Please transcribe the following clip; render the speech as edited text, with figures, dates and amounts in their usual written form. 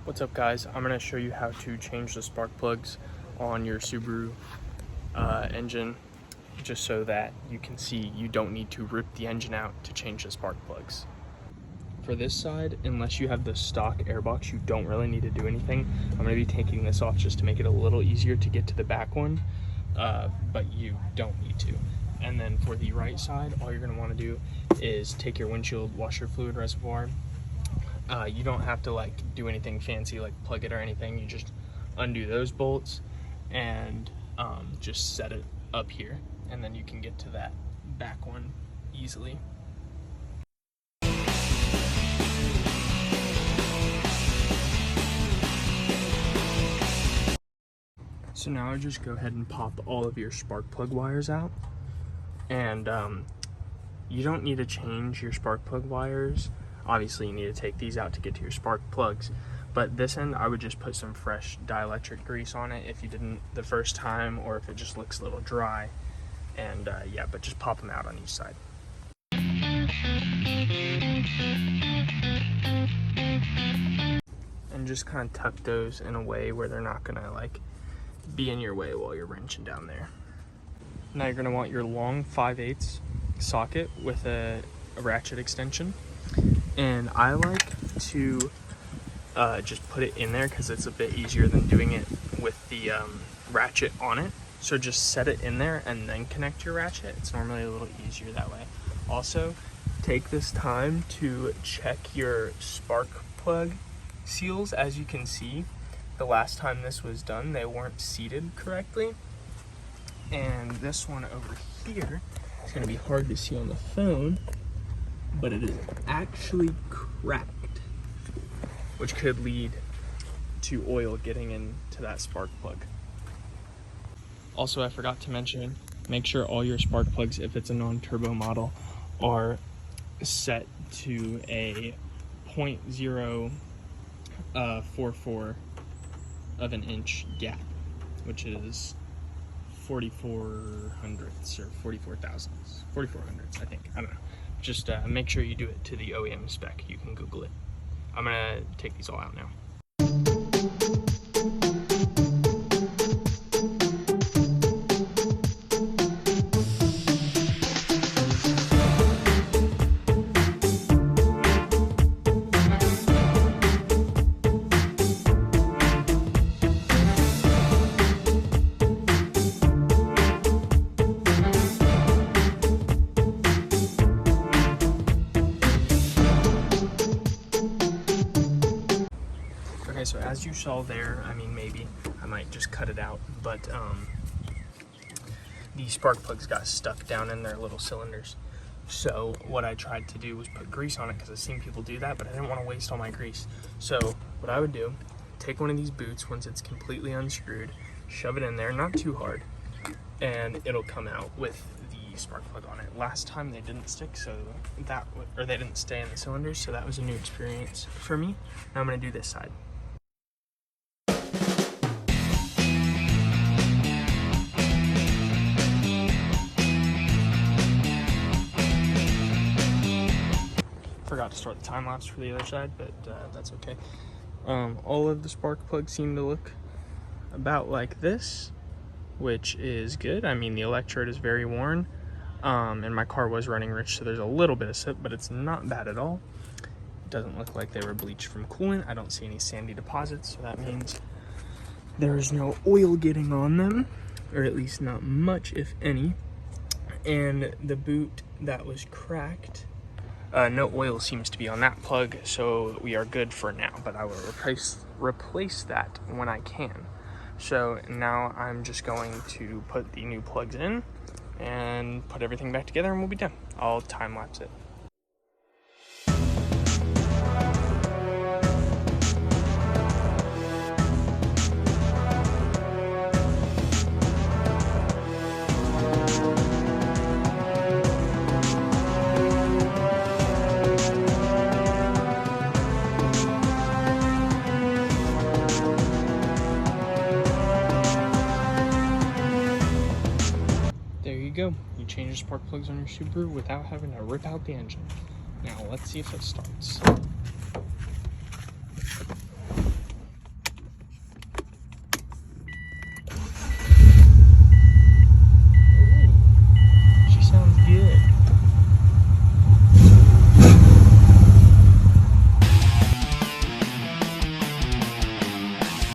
What's up guys, I'm going to show you how to change the spark plugs on your Subaru engine, just so that you can see you don't need to rip the engine out to change the spark plugs. For this side, unless you have the stock airbox, you don't really need to do anything. I'm going to be taking this off just to make it a little easier to get to the back one, but you don't need to. And then for the right side, all you're going to want to do is take your windshield washer fluid reservoir. You don't have to like do anything fancy like plug it or anything. You just undo those bolts and just set it up here, and then you can get to that back one easily. So now I just go ahead and pop all of your spark plug wires out, and you don't need to change your spark plug wires. Obviously you need to take these out to get to your spark plugs, but this end I would just put some fresh dielectric grease on it if you didn't the first time, or if it just looks a little dry. And yeah, but just pop them out on each side. And just kind of tuck those in a way where they're not gonna like be in your way while you're wrenching down there. Now you're gonna want your long 5/8 socket with a ratchet extension. And I like to just put it in there because it's a bit easier than doing it with the ratchet on it. So just set it in there and then connect your ratchet. It's normally a little easier that way. Also, take this time to check your spark plug seals. As you can see, the last time this was done, they weren't seated correctly. And this one over here is going to be hard to see on the phone, but it is actually cracked, which could lead to oil getting into that spark plug. Also, I forgot to mention, make sure all your spark plugs, if it's a non-turbo model, are set to a 0.044 of an inch gap, which is 44 hundredths or 44 thousandths, 44 hundredths, I think. I don't know. Just make sure you do it to the OEM spec. You can Google it. I'm gonna take these all out now. Okay, so as you saw there, I mean, maybe I might just cut it out, but the spark plugs got stuck down in their little cylinders. So what I tried to do was put grease on it, because I've seen people do that, but I didn't want to waste all my grease. So what I would do, take one of these boots once it's completely unscrewed, shove it in there, not too hard, and it'll come out with the spark plug on it. Last time they didn't stick, so that or they didn't stay in the cylinders, so that was a new experience for me. Now I'm going to do this side. Forgot to start the time lapse for the other side, but that's okay. All of the spark plugs seem to look about like this, which is good. I mean, the electrode is very worn, and my car was running rich, so there's a little bit of soot, but it's not bad at all. It doesn't look like they were bleached from coolant. I don't see any sandy deposits, so that means there is no oil getting on them, or at least not much, if any. And the boot that was cracked, no oil seems to be on that plug, so we are good for now, but I will replace that when I can. So now I'm just going to put the new plugs in and put everything back together, and we'll be done. I'll time lapse it. Go. You change the spark plugs on your Subaru without having to rip out the engine. Now let's see if it starts.